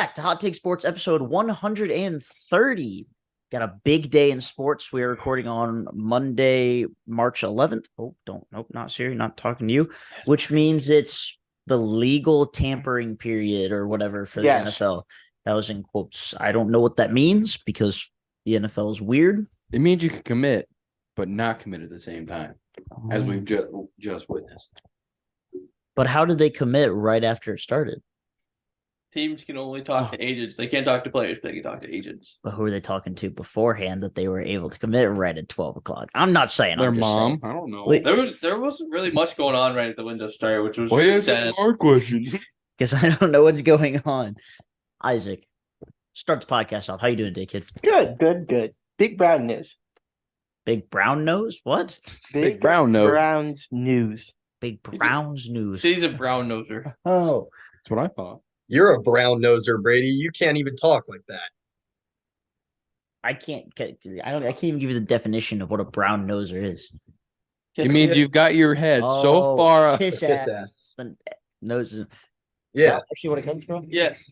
back to Hot Take Sports episode 130. Got a big day in sports. We are recording on Monday, March 11th. Nope, not Siri, not talking to you, which means it's the legal tampering period or whatever for the NFL. That was in quotes. I don't know what that means because the NFL is weird. It means you can commit, but not commit at the same time, as we've just witnessed. But how did they commit right after it started? Teams can only talk to agents. They can't talk to players, but they can talk to agents. But who were they talking to beforehand that they were able to commit right at 12 o'clock? I'm not saying their I'm mom. Saying. I don't know. There wasn't really much going on right at the window start, which was sad. Hard question. Because I don't know what's going on. Isaac, start the podcast off. How you doing today, kid? Good. Big brown news. Big brown nose? What? Big brown nose. Browns news. Big Browns news. She's a brown noser. Oh, that's what I thought. You're a brown noser, Brady. You can't even talk like that. I can't even give you the definition of what a brown noser is. It means you've got your head so far up. Kiss ass. Noses. Yeah. Is that actually what it comes from? Yes.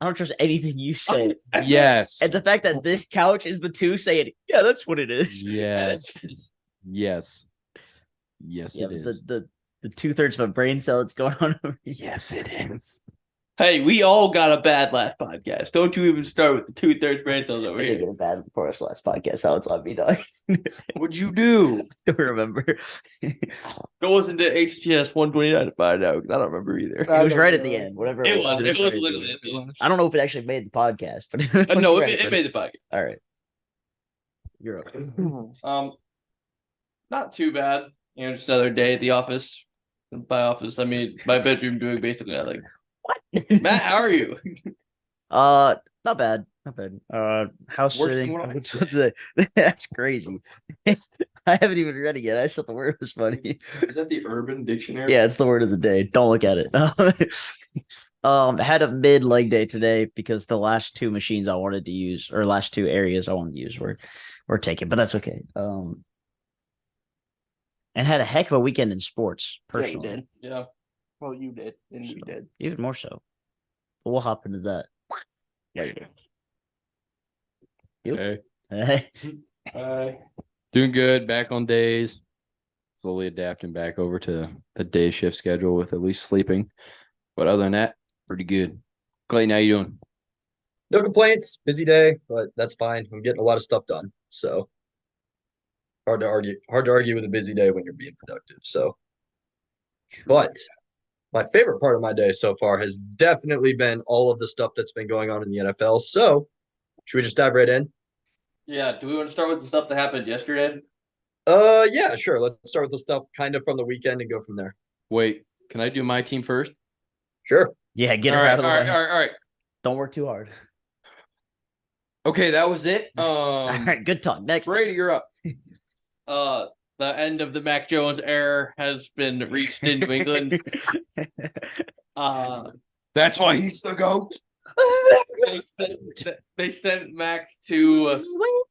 I don't trust anything you say. Yes. And the fact that this couch is the two saying, yeah, that's what it is. Yes. Yes. Yes, Yeah, it is. The 2/3 of a brain cell that's going on over here. Yes, it is. Hey, we all got a bad last podcast. Don't you even start with the 2/3 brain cells over I did here. get a bad for us last podcast. So it's let me die. What'd you do? Don't remember. Go listen to HTS 129 to find out. I don't remember either. It was right at the end. Whatever It was right literally at the end. I don't know if it actually made the podcast, but No, it made the podcast. All right. You're up. Not too bad. Just another day at the office. By office, I mean my bedroom doing basically nothing. What? Matt, how are you? Not bad. House Working sitting. What's today? That's crazy. I haven't even read it yet. I just thought the word was funny. Is that the Urban Dictionary? Yeah, it's the word of the day. Don't look at it. I had a mid leg day today because the last two machines I wanted to use, or last two areas I wanted to use were taken, but that's okay. And had a heck of a weekend in sports, personally. Yeah, you did. Yeah. Well, you did, and we did. Even more so. But we'll hop into that. Yeah, you did. You? Hey. Doing good. Back on days. Slowly adapting back over to the day shift schedule with at least sleeping. But other than that, pretty good. Clayton, how you doing? No complaints. Busy day, but that's fine. I'm getting a lot of stuff done. So hard to argue with a busy day when you're being productive. So, but my favorite part of my day so far has definitely been all of the stuff that's been going on in the NFL. So should we just dive right in? Yeah. Do we want to start with the stuff that happened yesterday? Yeah, sure. Let's start with the stuff kind of from the weekend and go from there. Wait, can I do my team first? Sure. Yeah, get her out of the way. All right. Don't work too hard. Okay, that was it. All right, good talk. Next. Brady, you're up. The end of the Mac Jones era has been reached in New England. That's why he's the GOAT. They sent Mac to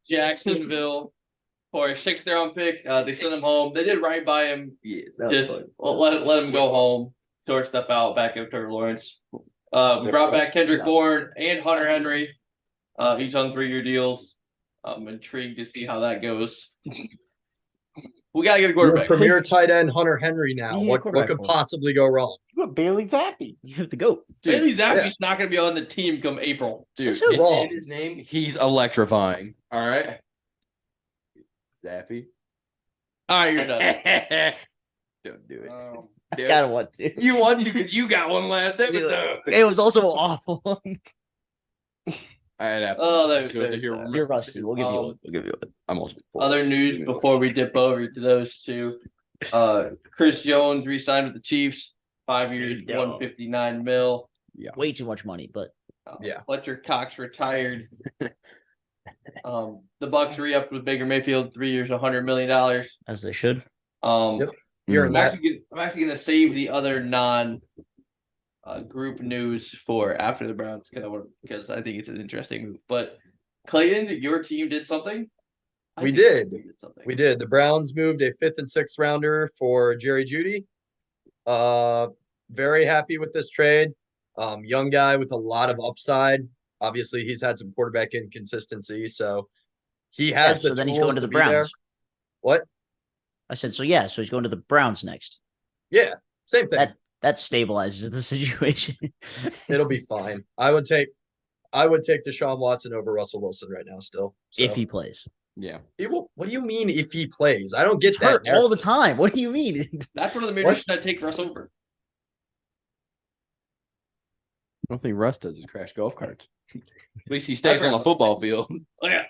Jacksonville for a 6th-round pick. They sent him home. They did right by him. Yeah, Just let him go home, sort stuff out back in Trevor Lawrence. We brought back Kendrick Bourne and Hunter Henry, each on 3-year deals. I'm intrigued to see how that goes. We gotta get a quarterback. Premier tight end Hunter Henry now. What could possibly go wrong? You got Bailey Zappi. You have to go. Bailey Zappi's not gonna be on the team come April. Dude, It's it's wrong. in his name. He's electrifying. All right. Zappy. All right, you're done. Don't do it. I gotta want to. You won because you got one last episode. It was also awful. You're rusty. We'll give you one. We'll give you one. I'm also Other news before we dip over to those two. Chris Jones re-signed with the Chiefs, 5 years, $159 million. Yeah. Way too much money, but Yeah. Fletcher Cox retired. The Bucks re-upped with Baker Mayfield, 3 years, $100 million. as they should. Yep. Hearing I'm that. actually gonna save the other group news for after the Browns because I think it's an interesting move. But Clayton, your team did something. We did. The Browns moved a 5th and 6th rounder for Jerry Jeudy. Very happy with this trade. Young guy with a lot of upside. Obviously, he's had some quarterback inconsistency, so he Yeah, has the so then he's tools going to to the be there. Browns. What? I said, so yeah, so he's going to the Browns next. Yeah, same thing. That stabilizes the situation. It'll be fine. I would take Deshaun Watson over Russell Wilson right now still. So if he plays. Yeah. he will. What do you mean if he plays? I don't get He's that hurt all the narrative. time. What do you mean? That's one of the major What? reasons I take Russ over. I don't think Russ does is crash golf carts. At least he stays on the football field. Oh yeah.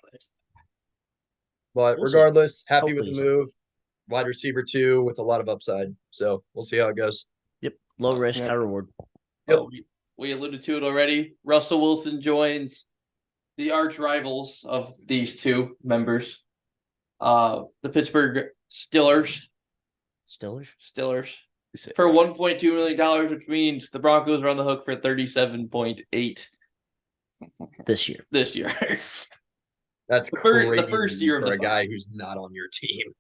But We'll see. regardless, happy with Hopefully the he's move. Wide receiver 2 with a lot of upside. So we'll see how it goes. Yep. Low risk, Yeah. high reward. Yep. We alluded to it already. Russell Wilson joins the arch rivals of these two members. The Pittsburgh Steelers Stillers. for $1.2 million, which means the Broncos are on the hook for 37.8 This year. this year. That's The crazy first year of for the a guy five. who's not on your team.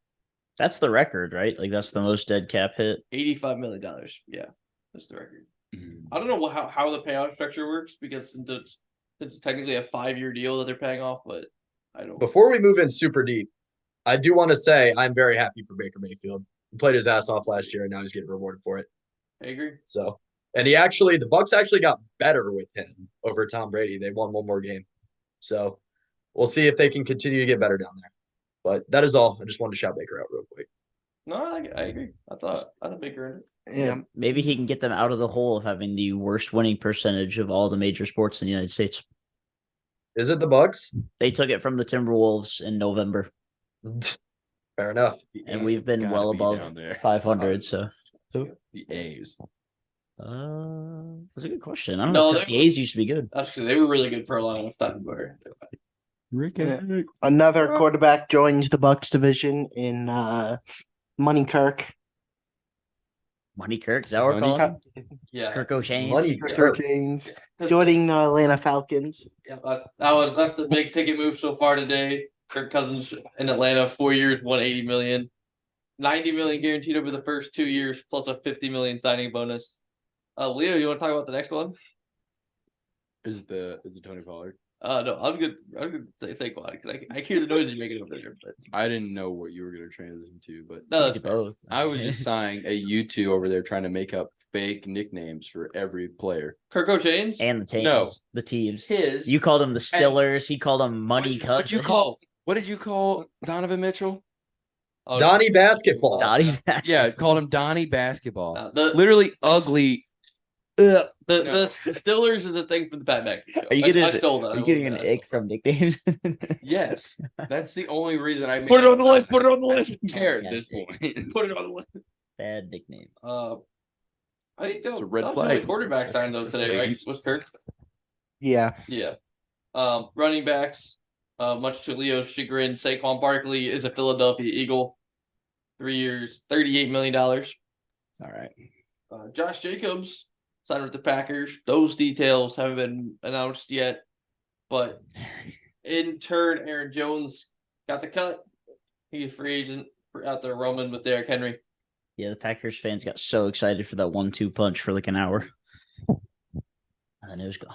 That's the record, right? Like that's the most dead cap hit. $85 million. Yeah, that's the record. Mhm. I don't know how the payout structure works because it's technically a 5-year deal that they're paying off, but I don't. Before we move in super deep, I do want to say I'm very happy for Baker Mayfield. He played his ass off last year, and now he's getting rewarded for it. I agree. So, and the Bucks actually got better with him over Tom Brady. They won one more game. So we'll see if they can continue to get better down there. But that is all. I just wanted to shout Baker out real quick. No, I agree. I thought Baker earned it. Yeah. Maybe he can get them out of the hole of having the worst winning percentage of all the major sports in the United States. Is it the Bucks? They took it from the Timberwolves in November, Fair enough. The and A's we've have been gotta well be above down there. 500. So The A's. that's a good question. I don't No, know because they the were- A's used to be good. Actually, they were really good for a long enough time. Yeah. Another quarterback joins the Bucks division in Moneykirk. Money Kirk, is that what we're calling him? Yeah, Kirk O'Shane's. Money Kirk Kirk. James joining the Atlanta Falcons. yeah, that's the big ticket move so far today. Kirk Cousins in Atlanta, 4 years, 180 million, 90 million guaranteed over the first 2 years, plus a 50 million signing bonus. Leo, you want to talk about the next one? Is it Tony Pollard? No, I'm good. I'm good. Say Saquon because I hear the noise you're making over there. But I didn't know what you were going to transition to, but no, We that's did fair. both. I was just saying you two over there trying to make up fake nicknames for every player. Kirk O'Shane's. and the teams. No. The teams. His. You called him the Stillers. He called him Money Cousins. What did you call Donovan Mitchell? Oh, Donnie Basketball. Dottie Basketball. Yeah, called him Donnie Basketball. the Literally ugly. the Stillers is a thing from the Pat McAfee show. Are you getting I stole that. Are you getting an ick from nicknames? Yes, that's the only reason I made Put it on the list. Put it on the list. I care at Yes, this point. Put it on the list. Bad nickname. I think that It's was a red that was the only flag. quarterback signed though today, right? Was Kirk? Yeah. Yeah. Running backs, much to Leo's chagrin, Saquon Barkley is a Philadelphia Eagle. 3 years, $38 million. It's all right. Josh Jacobs signed with the Packers. Those details haven't been announced yet. But in turn, Aaron Jones got the cut. He's a free agent out there roaming with Derrick Henry. Yeah, the Packers fans got so excited for that 1-2 punch for like an hour. And then it was gone.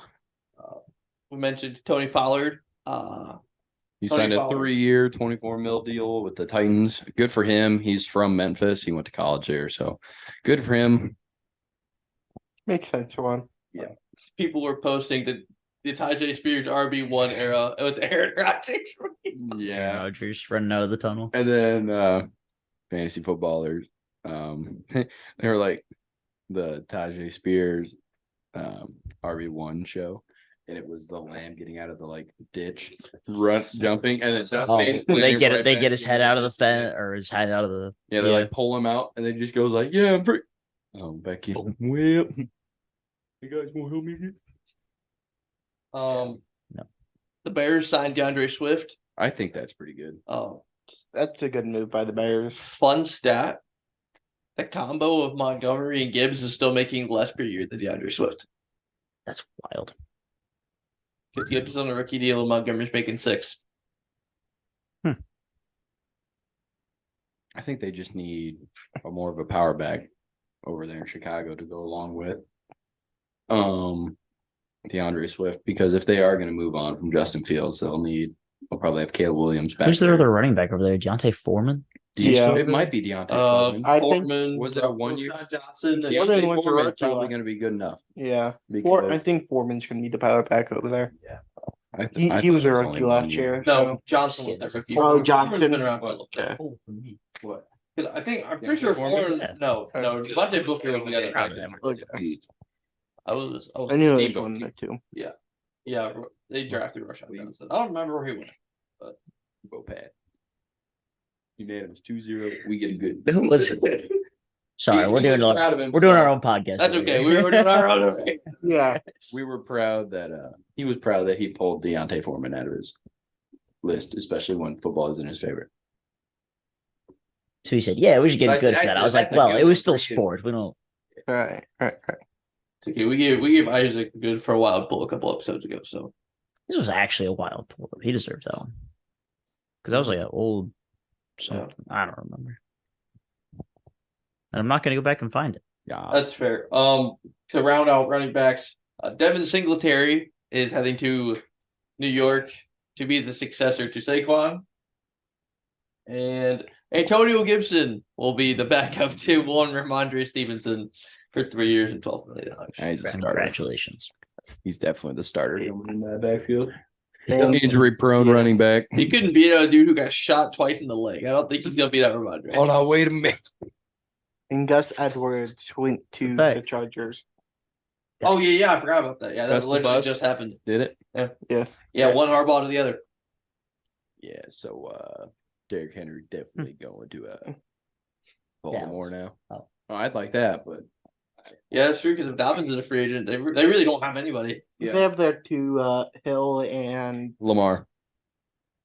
We mentioned Tony Pollard. He Tony signed a Pollard. 3-year, $24 million deal with the Titans. Good for him. He's from Memphis. He went to college there, so good for him. Makes sense, Juan. People were posting the Tajay Spears RB1 era with Aaron Rodgers. Aaron Yeah. Rodgers running out of the tunnel. And then fantasy footballers, they were like the Tajay Spears RB1 show. And it was the lamb getting out of the like ditch, jumping, and it's They get it. They get his head out of the fence or his head out of the. Yeah, they like pull him out, and then just goes like, "Yeah, I'm free." Oh, Becky, well, you guys want to help me here? No. No. The Bears signed DeAndre Swift. I think that's pretty good. That's a good move by the Bears. Fun stat. The combo of Montgomery and Gibbs is still making less per year than DeAndre Swift. That's wild. Gibbs is on a rookie deal and Montgomery's making 6. I think they just need more of a power back over there in Chicago to go along with. DeAndre Swift, because if they are going to move on from Justin Fields, they'll probably have Caleb Williams back. Who's their there. other running back over there? Deontay Foreman? Yeah. It might be Deontay Foreman. I think- Foreman, Was it a 1 year? Johnson. Foreman Deontay went to Foreman's rookie probably last- going to be good enough. Yeah. Because I think Foreman's gonna be the power back over there. I He thought was it a only rookie 1 last year. No, Johnson was Skins. that rookie. Oh, Foreman's Johnson. been around for a little Yeah. bit. What? 'Cause I'm Yeah, pretty sure Foreman? Foreman. Yeah. No, Devontae Booker was the other Proud guy. of them. Okay. I was I knew Steve it was one of Booker. the two. Yeah, they drafted Rashad Johnson. I don't remember where he went. Go Pat. Unanimous 2-0. We get a good. Who was it? Sorry, we're doing proud of we're doing our himself. own podcast. That's over okay. here. We were doing our own. Yeah. We were proud that he was proud that he pulled Deontay Foreman out of his list, especially when football isn't his favorite. So he said, "Yeah, we should get That's- good for that." I was like, that's a "Well, good it was one. still Freaking- sports. We don't." Right. It's okay. We gave Isaac good for a wild pull a couple episodes ago. So This was actually a wild pull. He deserves that one because that was like an old something. I don't remember, and I'm not going to go back and find it. Yeah. that's fair. To round out running backs, Devin Singletary is heading to New York to be the successor to Saquon, and Antonio Gibson will be the backup to one Ramondre Stevenson for 3 years and $12 million. He's a starter. Congratulations. He's definitely the starter coming in that backfield. And- Injury prone Yeah. running back. He couldn't beat a dude who got shot twice in the leg. I don't think he's gonna beat out Ramondre. Hold on, wait a minute. And Gus Edwards went to Hey. the Chargers. Oh yeah, I forgot about that. Yeah, that That's the literally bus? just happened. Did it? Yeah, one hardball to the other. Yeah, so Derrick Henry definitely going to Baltimore now. Oh. I'd like that, but Yeah, that's true. Because if Dobbins is a free agent, they really don't have anybody. Yeah. They have their two Hill and Lamar.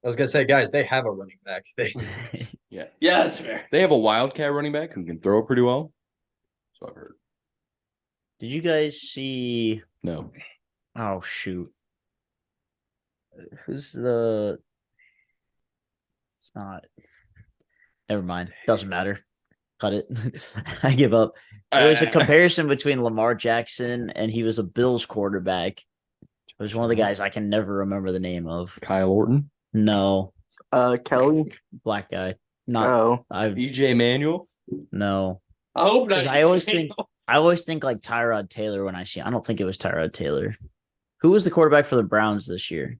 I was gonna say, guys, they have a running back. Yeah, that's fair. They have a wildcat running back who can throw it pretty well. So I've heard. Did you guys see? No. Oh shoot, who's the? It's not. Never mind. Doesn't matter. Cut it. I give up. There was a comparison between Lamar Jackson and he was a Bills quarterback. It was one of the guys I can never remember the name of. Kyle Orton. No, Kelly. black guy. Not Oh, I. EJ Manuel. No, I hope not. because I always think like Tyrod Taylor when I see. I don't think it was Tyrod Taylor. Who was the quarterback for the Browns this year?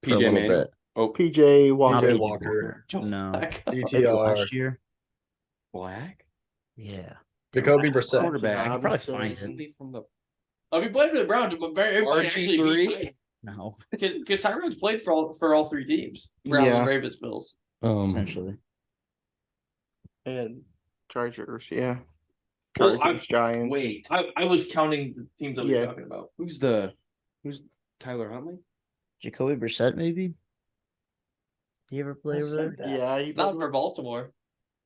For a PJ little Manuel. bit. Oh, PJ Not Walker. PJ PJ Walker. No, maybe DTR. last year. Black. Yeah, Jacoby Brissett. Quarterback. I can probably Robinson. find it. Recently from the I'll be playing for the Browns, but everybody actually RG3? No, because Tyrod's played for all three teams. Browns, Yeah. Ravens, Bills. potentially. And Chargers, yeah. Well, Chargers, Giants. Wait, I was counting the teams that we Yeah. were talking about. who's Tyler Huntley? Jacoby Brissett, maybe. He ever play over there? Yeah, he Not played, for Baltimore.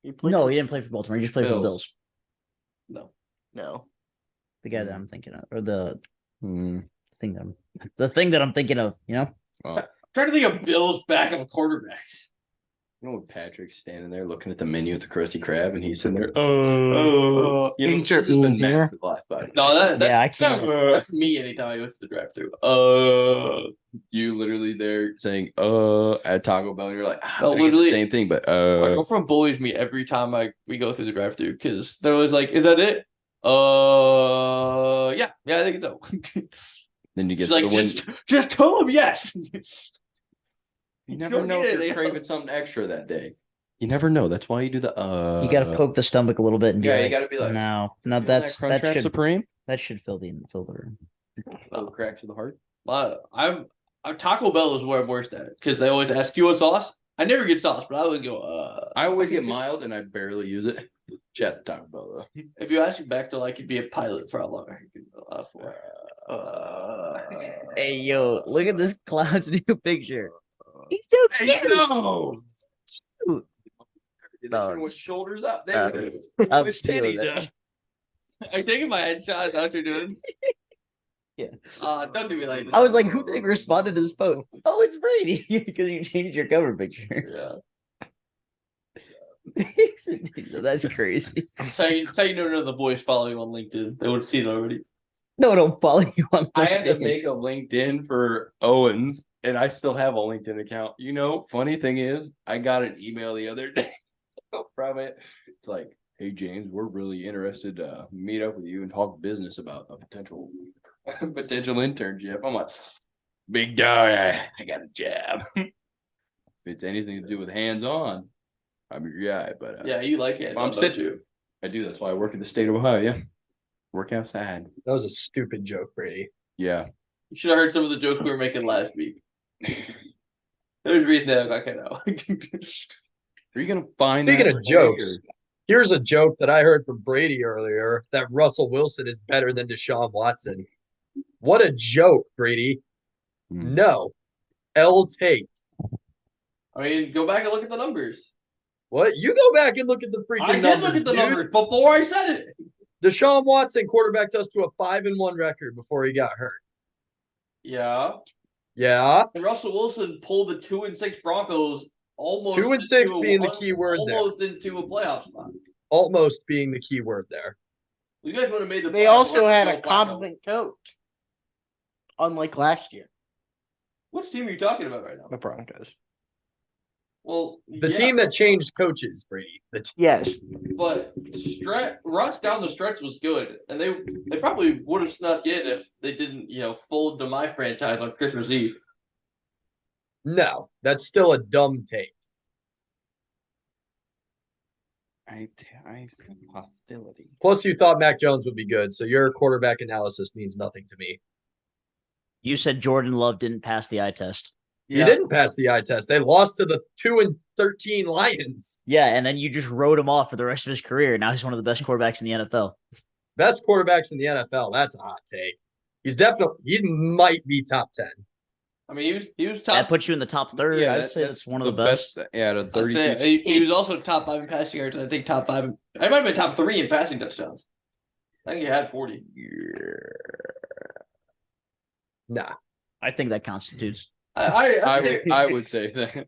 he played No, for- he didn't play for Baltimore. He just played for the Bills. Bills. No. No. The guy that I'm thinking of, or the Hmm. thing that I'm thinking of. You know, Well, I'm trying to think of Bills backup quarterbacks. you know when Patrick's standing there looking at the menu at the Krusty Krab and he's sitting there. Oh. You know, Insert this has been meme Matt here. for the last 5 years. No, that's Yeah, I can't. that's me anytime I go to the drive-through. You literally there saying at Taco Bell and you're like, No, I get the literally- same thing, but My girlfriend bullies me every time we go through the drive-through because they're always like, "Is that it?" Yeah, I think so. then you get She's to like, the win. just tell them yes. You never don't know need if it, they're they- craving something extra that day. You never know. That's why you do the you got to poke the stomach a little bit and be yeah, you like, gotta be like, no, "You know that's that Crunchwrap that Supreme. should fill the room. Little cracks of the heart. I'm Taco Bell is where I'm worst at because they always ask you what sauce. I never get sauce, but I always go. I always get mild and I barely use it. Chat Taco Bell though. If you ask me back to like, you'd be a pilot for how long I could for. Hey yo, look at this clown's new picture. He's so cute. No. No, With shoulders up. They uh, would- I'm with stealing titty it. down. Are you taking my headshot? Is that what you're doing? Yeah. Don't do me like this. I was like, who responded to this post? Oh, it's Brady because you changed your cover picture. Yeah. That's crazy. Tell you know none of the boys follow you on LinkedIn. They would have seen it already. No, don't follow you on I had to LinkedIn. make a LinkedIn for Owens, and I still have a LinkedIn account. You know, funny thing is, I got an email the other day from it. It's like, hey James, we're really interested to meet up with you and talk business about a potential internship. I'm like, big dog, I got a job. If it's anything to do with hands-on, I'm your guy. But Yeah, you like it. I'm still. I do. That's why I work in the state of Ohio. Yeah, work outside. That was a stupid joke, Brady. Yeah. You should have heard some of the jokes we were making last week. There's a reason that I got cut out. Are you gonna find? Speaking that of jokes, here's a joke that I heard from Brady earlier that Russell Wilson is better than Deshaun Watson. What a joke, Brady. No. L take. I mean, go back and look at the numbers. What? You go back and look at the freaking I did numbers. look at the dude. numbers before I said it. Deshaun Watson quarterbacked us to a 5-1 record before he got hurt. Yeah. Yeah. And Russell Wilson pulled the 2-6 Broncos almost 2-6 being the key word there. almost into a playoff spot. Almost being the key word there. You guys would have made the They playoffs also work had with a Joe Flacco. competent coach. Unlike last year, Which team are you talking about right now? the Broncos. Well, The yeah, team that changed coaches, Brady. Yes. but Russ down the stretch was good, and they probably would have snuck in if they didn't, fold to my franchise on Christmas Eve. No, that's still a dumb take. I see hostility. Plus, you thought Mac Jones would be good, so your quarterback analysis means nothing to me. You said Jordan Love didn't pass the eye test. He didn't pass the eye test. They lost to the 2-13 Lions. Yeah, and then you just wrote him off for the rest of his career. Now he's one of the best quarterbacks in the NFL. Best quarterbacks in the NFL. That's a hot take. He might be top 10. I mean, he was top. That puts you in the top third. Yeah, I'd say that's one of the best. Yeah, the 32. He was also top 5 in passing yards. I think top 5. I might have been top 3 in passing touchdowns. I think he had 40. Nah. I think that constitutes. I would say that.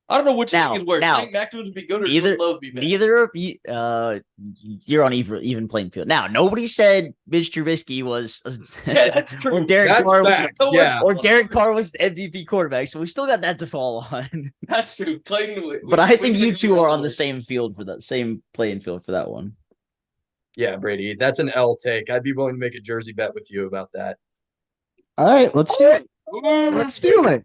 I don't know which Now- thing is worse. now, I think Mac Jones would be good or neither- Jordan Love be bad. Neither of you, you're on even playing field. Now, nobody said Mitch Trubisky was, Yeah, that's true. or Derek That's Carr facts, was, yeah. or Derek Carr was the MVP quarterback. So we still got that to fall on. That's true. Clayton, But I think you two are on the same field for that same playing field for that one. Yeah, Brady. That's an L take. I'd be willing to make a jersey bet with you about that. All right, let's do it. Let's do it.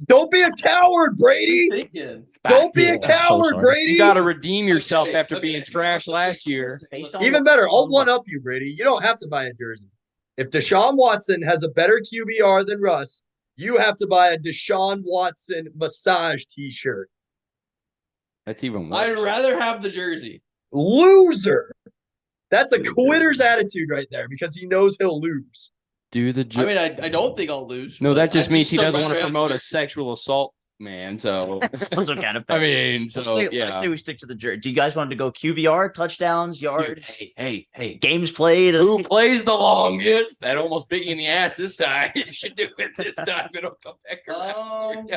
Don't be a coward, Brady. thinking. Don't be a I'm so coward, sorry. Brady. You got to redeem yourself Okay, after okay. being trash last year. Even better, I'll one up you, Brady. You don't have to buy a jersey. If Deshaun Watson has a better QBR than Russ, you have to buy a Deshaun Watson massage t-shirt. That's even I'd worse. rather have the jersey. Loser. That's a quitter's attitude right there because he knows he'll lose. Do the I mean, I don't think I'll lose. No, but that just I means he still doesn't rather want to have promote the a sexual assault, man. So Those are kind of. I mean, so Let's yeah. say we stick to the jersey. Do you guys want to go QBR, touchdowns, yards, Hey, games played? who plays the longest? That almost bit you in the ass this time. You should do it this time. It'll come back around.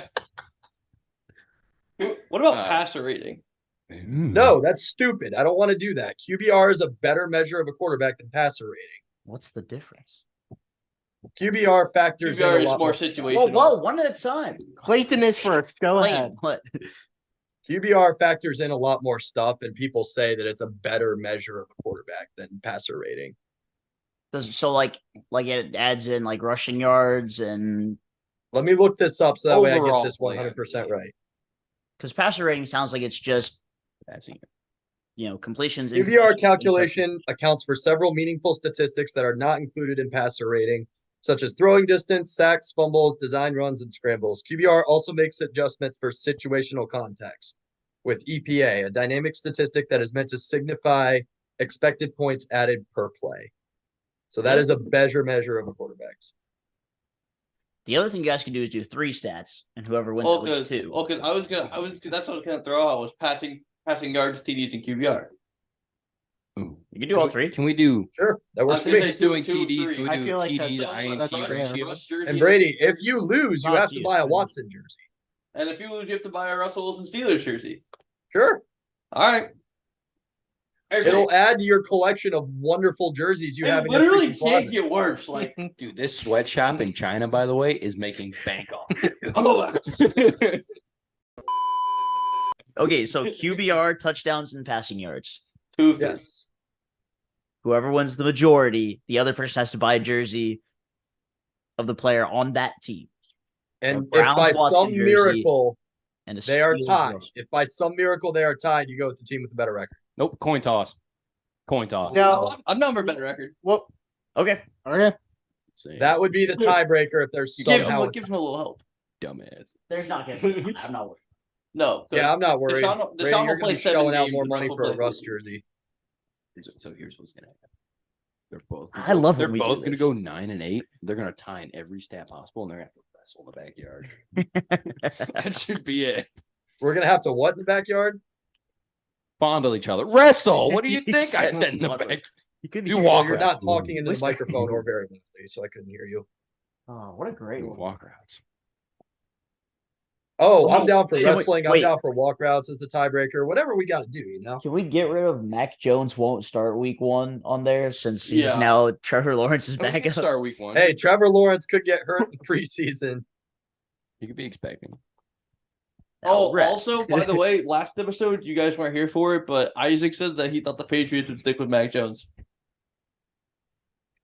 What about Uh, passer rating? No, that's stupid. I don't want to do that. QBR is a better measure of a quarterback than passer rating. What's the difference? QBR factors in QBR a is lot more stuff. situational. Whoa, one at a time. Clayton is first. Go Wait, ahead. what? QBR factors in a lot more stuff, and people say that it's a better measure of a quarterback than passer rating. So like it adds in like rushing yards and Let me look this up so that way I get Overall this play, 100% right. because passer rating sounds like it's just completions. QBR incompletions, calculation accounts for several meaningful statistics that are not included in passer rating, such as throwing distance, sacks, fumbles, design runs, and scrambles. QBR also makes adjustments for situational context with EPA, a dynamic statistic that is meant to signify expected points added per play. So that is a measure of a quarterback's. The other thing you guys can do is do 3 stats, and whoever wins at least 2. Okay, that's what I was gonna throw out was passing yards, TDs, and QBR. You can do all 3. Can we do? Sure, that works for I was me. gonna say Doing two, TDs. three. Can we I do feel like TDs, that's INT, rare. Russ jersey, And Brady, if you lose, you Not have to you. buy a Watson jersey. and if you lose, you have to buy a Russell Wilson Steelers jersey. Sure. All right. It'll add to your collection of wonderful jerseys you have It in your literally freaking can't closet. get worse. Like, Dude, this sweatshop in China, by the way, is making bank on it. oh, Okay, so QBR, touchdowns, and passing yards. Yes. Whoever wins the majority, the other person has to buy a jersey of the player on that team. And if Browns by Watson some jersey miracle and a they are Steelers tied, jersey. if by some miracle they are tied, you go with the team with the better record. Nope, coin toss. Coin toss. No. I'm not for better record. Well, Okay. okay. That would be the tiebreaker if there's Gives somehow. him, gives him a little help. Dumbass. There's not going I'm not worried. No. Yeah, I'm not worried. Deshaun Brady, will you're play going to be 7 shelling out games more and money Russ will for a play Russ 4. jersey. So here's what's gonna happen. They're both. I love They're when we do both gonna this. go 9 and 8. They're gonna tie in every stat possible, and they're gonna have to wrestle in the backyard. That should be it. We're going to have to what in the backyard? Fondle each other. Wrestle. What do you think I said in the back? You could Do hear- walk You're routes. not talking into the Whisper. microphone or very loudly, so I couldn't hear you. Oh, what a great Do one. walk routes. Oh, I'm Oh, down for wait, wrestling. I'm wait. down for walk routes as the tiebreaker. Whatever we got to do, you know? Can we get rid of Mac Jones won't start week 1 on there since he's Yeah. now Trevor Lawrence's We can backup? start week 1. Hey, Trevor Lawrence could get hurt in preseason. You could be expecting. Oh, Right. also, by the way, last episode, you guys weren't here for it, but Isaac said that he thought the Patriots would stick with Mac Jones.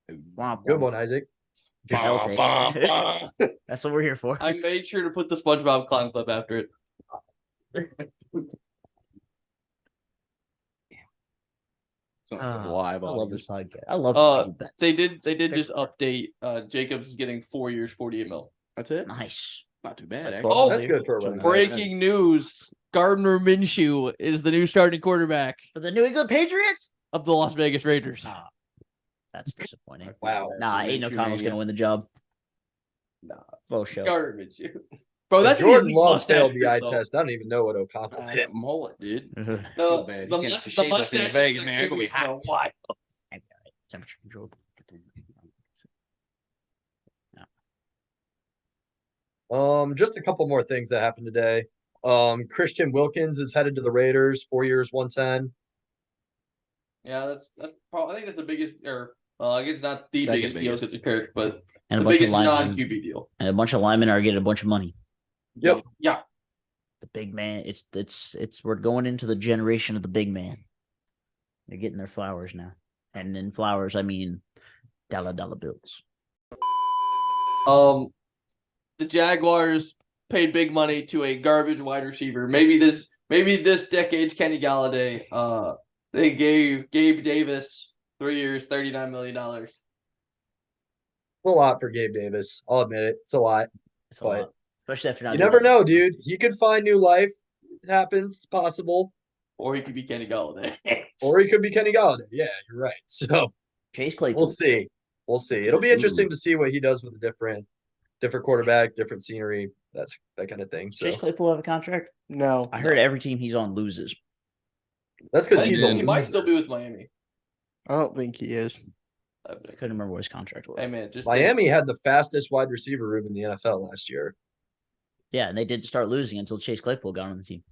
Good one, Isaac. I'll take it. Bah. That's what we're here for. I made sure to put the SpongeBob clown clip after it. Something live I on love this podcast. I love that. They did just update Jacobs is getting 4 years, 48 mil. That's it. Nice. Not too bad. That's Actually. Oh, That's good for a running back. Breaking news. Gardner Minshew is the new starting quarterback For the New England Patriots? of the Las Vegas Raiders. Ah, that's disappointing. Wow. Nah, Aiden O'Connell's going to win the job. Nah. Full show. Gardner Minshew. Bro, If that's an Jordan elite Love mustache failed the fit, eye though. test. I don't even know what O'Connell did. That mullet, dude. No, Feel bad. the He's gonna must- have to the shave us in mustache Vegas, is man. like It's gonna be hot. why? Temperature controlled. Just a couple more things that happened today. Christian Wilkins is headed to the Raiders, 4 years, 110. Yeah, that's probably, I think that's the biggest, or I guess not the Second biggest deal biggest. because of Kirk, but And a the bunch of biggest linemen. non-QB deal. And a bunch of linemen are getting a bunch of money. Yep. Yeah. The big man. It's we're going into the generation of the big man. They're getting their flowers now. And in flowers, I mean dollar bills. The Jaguars paid big money to a garbage wide receiver. Maybe this decade's Kenny Galladay. They gave Gabe Davis 3 years, $39 million. A lot for Gabe Davis. I'll admit it. It's a lot. It's a But lot. Especially after not You doing never it. know, dude. He could find new life. It happens. It's possible. Or he could be Kenny Galladay. Or he could be Kenny Galladay. Yeah, you're right. So Chase Claypool. we'll see. We'll see. It'll be interesting to see what he does with a different quarterback, different scenery, that kind of thing. So Chase Claypool have a contract? No. I heard every team he's on loses. that's because I he's think a he might loser. still be with Miami. I don't think he is. I couldn't remember what his contract was. Hey man, just Miami had the fastest wide receiver room in the NFL last year. Yeah, and they did start losing until Chase Claypool got on the team.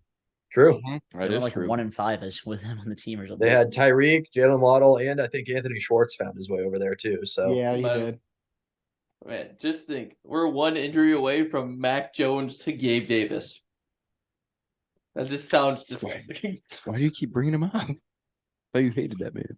True. They That were is like true. 1-5 as with him on the team or something. They had Tyreek, Jalen Waddle, and I think Anthony Schwartz found his way over there too. So Yeah, he But- did. Man, just think, we're one injury away from Mac Jones to Gabe Davis. That just sounds disgusting. Why do you keep bringing him up? I thought you hated that man.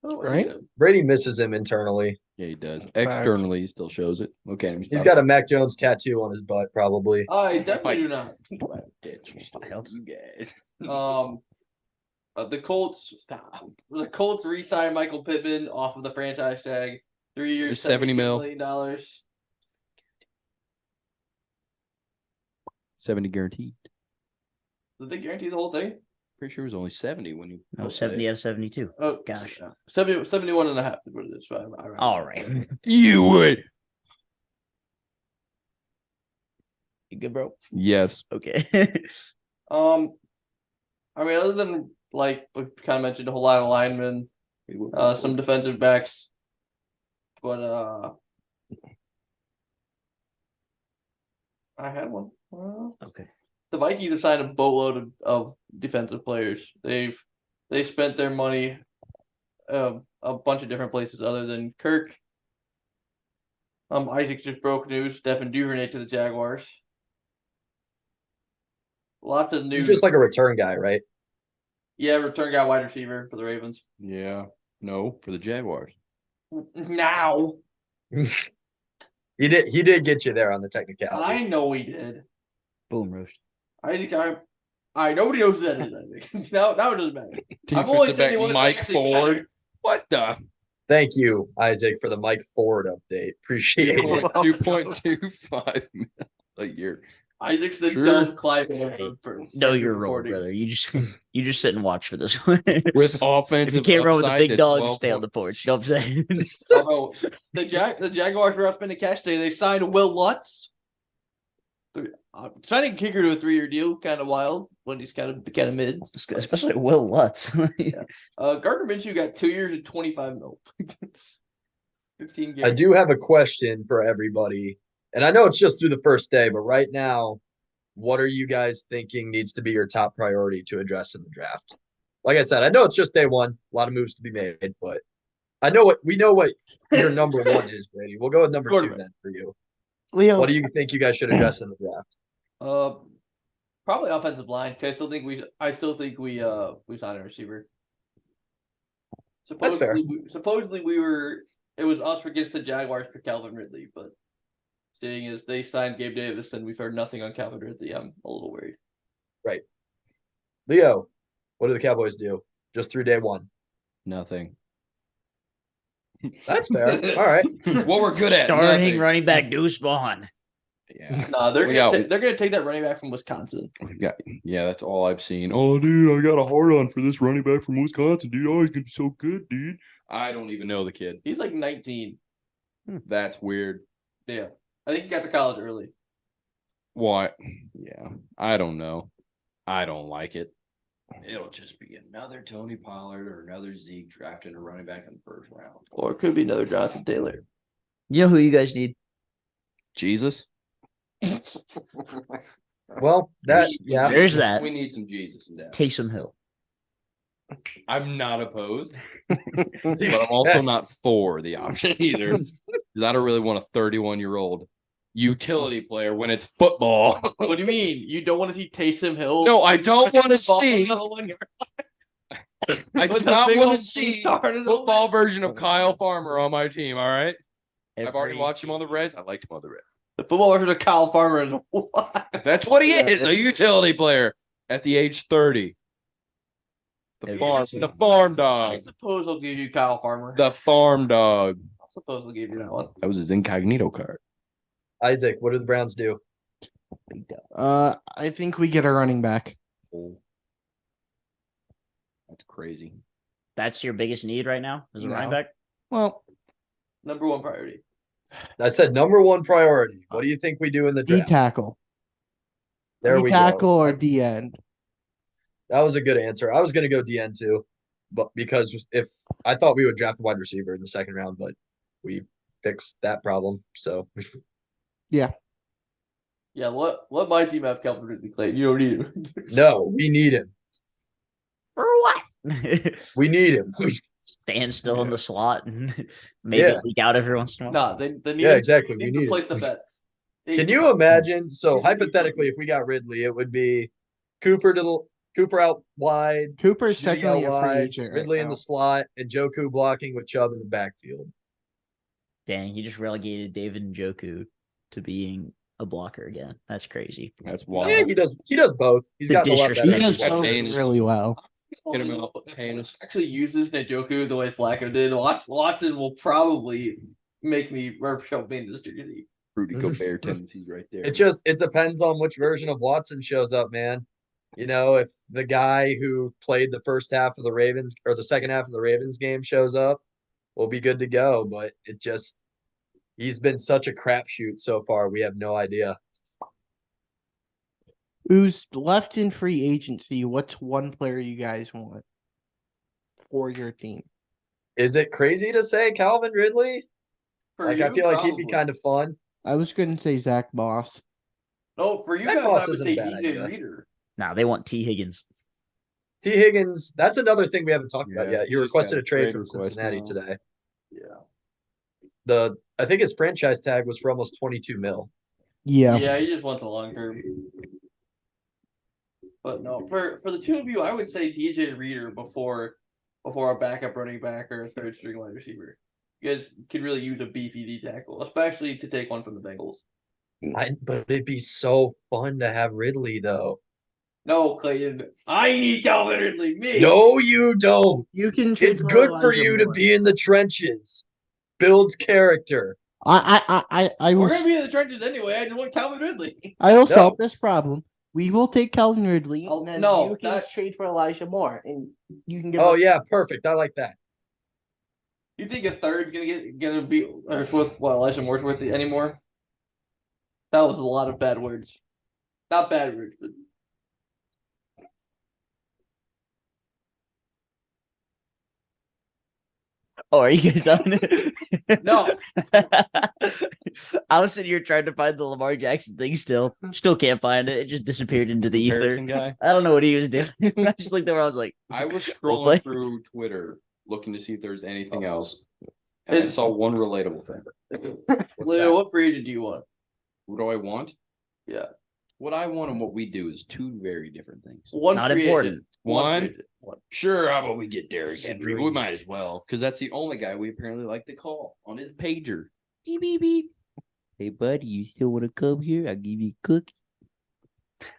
Right? Brady misses him internally. Yeah, he does. Externally, he still shows it. Look at him. He's got a Mac Jones tattoo on his butt, probably. I definitely do not. You guys. The Colts re-signed Michael Pittman off of the franchise tag. 3 years, $70 $72 million. million. 70 guaranteed. Did they guarantee the whole thing? Pretty sure it was only 70 when you. No, 70 out of 72. Oh Gosh. 71 and a half is what it is. All right. You would. You good, bro? Yes. Okay. I mean, other than like we kind of mentioned, a whole lot of linemen, some defensive backs, but I had one. Okay. The Vikings have signed a boatload of defensive players. They've They spent their money a bunch of different places other than Kirk. Isaac just broke news. Devin Duvernay to the Jaguars. Lots of He's news. just like a return guy, right? Yeah, return guy, wide receiver for the Ravens. Yeah. No, for the Jaguars. Now He did get you there on the technicality. I know he did. Boom roast. Isaac, nobody knows who that is. Isaac. Now it doesn't matter. I've Defensive only said back he was Mike actually Ford. better. What the? Thank you, Isaac, for the Mike Ford update. Appreciate it. 2.25 a year. Isaac's the Sure. dumb Clive. No, you're wrong, brother. You just sit and watch for this one. With offensive if you can't run with the upside big to dog, 12 stay on the porch. You know what I'm saying? Although the Jaguars were up in the cash today. They signed Will Lutz. Signing kicker to a 3-year deal, kind of wild when he's kind of mid. Especially Will Lutz. Gardner Minshew got 2 years and 25 mil. 15 games. I do have a question for everybody, and I know it's just through the first day, but right now, what are you guys thinking needs to be your top priority to address in the draft? Like I said, I know it's just day one, a lot of moves to be made, but we know what your number one is, Brady. We'll go with number two then for you. Leo, What do you think you guys should address in the draft? Probably offensive line. I still think we signed a receiver. That's fair. Supposedly it was us against the Jaguars for Calvin Ridley, but seeing as they signed Gabe Davis and we've heard nothing on Calvin Ridley, I'm a little worried. Right. Leo, what do the Cowboys do just through day one? Nothing. That's fair. All right. What we're good at. Starting nothing. running back Deuce Vaughn. Yeah. Nah, they're gonna take that running back from Wisconsin. Yeah, that's all I've seen. Oh, dude, I got a hard on for this running back from Wisconsin, dude. Oh, he's gonna be so good, dude. I don't even know the kid. He's like 19. That's weird. Yeah. I think he got to college early. Why? Yeah, I don't know. I don't like it. It'll just be another Tony Pollard or another Zeke drafting a running back in the first round. Or it could be another Jonathan Taylor. You know who you guys need? Jesus? Well, yeah. There's that. We need some Jesus in that. Taysom Hill. I'm not opposed, but I'm also not for the option either. Because I don't really want a 31-year-old utility player when it's football. What do you mean? You don't want to see Taysom Hill? No, I don't want to see. I do not want to see football version of Kyle Farmer on my team. All right, I've already watched him on the Reds. I liked him on the Reds. The football version of Kyle Farmer is what? That's what he is—a utility player at the age 30. The farm dog. I suppose I'll give you Kyle Farmer. The farm dog. I suppose I'll give you that one. That was his incognito card. Isaac, what do the Browns do? I think we get a running back. Oh. That's crazy. That's your biggest need right now as a No. running back? Well, Number one priority. I said number one priority. What do you think we do in the D draft? tackle. There D we tackle go. or D end. That was a good answer. I was going to go DN too, but because if I thought we would draft a wide receiver in the second round, but we fixed that problem. So Yeah, let my team have Calvin Ridley, Clayton. You don't need him. no, we need him. For what? We need him. Stand still in the slot and maybe Yeah. leak out every once in a while. Nah, they need Yeah, him- exactly. They We need to need place it. the bets. Can you imagine? So hypothetically, if we got Ridley, it would be Cooper out wide, Cooper's Judy technically out a free wide, agent. Ridley right in now. the slot, and Joku blocking with Chubb in the backfield. Dang, he just relegated David Njoku to being a blocker again. That's crazy. That's wild. Yeah, he does. He does both. He's The gotten a lot disrespect. better. He does Got both Haynes. really well. Get him out. Haynes. Actually uses Njoku the way Flacco did. Watson will probably make me show me in this jersey. Rudy Gobert tendencies right there. It depends on which version of Watson shows up, man. You know, if the guy who played the first half of the Ravens or the second half of the Ravens game shows up, we'll be good to go. But he's been such a crapshoot so far. We have no idea. Who's left in free agency? What's one player you guys want for your team? Is it crazy to say Calvin Ridley? For I you, feel like he'd be probably. kind of fun. I was going to say Zach Moss. No, for you That guys, boss I would isn't say a bad DJ idea. Reader. Nah, they want T. Higgins. T. Higgins, that's another thing we haven't talked about Yeah, yet. He he just requested got a trade trade from request Cincinnati now. today. Yeah. I think his franchise tag was for almost 22 mil. Yeah. Yeah, he just wants a long term. But no, for the two of you, I would say DJ Reader before a backup running back or a third string wide receiver. You guys could really use a beefy D tackle, especially to take one from the Bengals. But it'd be so fun to have Ridley, though. No, Clayton, I need Calvin Ridley. Me. No, you don't. You can trade It's good for Elijah you to Moore. be in the trenches. Builds character. I We're will. gonna be in the trenches anyway. I just want Calvin Ridley. I will No. solve this problem. We will take Calvin Ridley, Oh, and then no, you can that- trade for Elijah Moore, and you can get. Oh, yeah, perfect. I like that. You think a third's gonna be or with Elijah Moore's worth it anymore? That was a lot of bad words. Not bad words, but Oh, are you guys done? no. I was sitting here trying to find the Lamar Jackson thing still. Still can't find it. It just disappeared into the ether. Comparison guy. I don't know what he was doing. I just looked over. I was like, I was Well, play. scrolling through Twitter looking to see if there's anything else, and I saw one relatable thing. Leo, what free agent do you want? What do I want? Yeah. What I want and what we do is two very different things. One not free important. agent. One? free agent. One. Sure, how about we get Derrick Henry? We Agreed. might as well, because that's the only guy we apparently like to call on his pager. Beep, beep, beep. Hey, buddy, you still want to come here? I'll give you a cookie.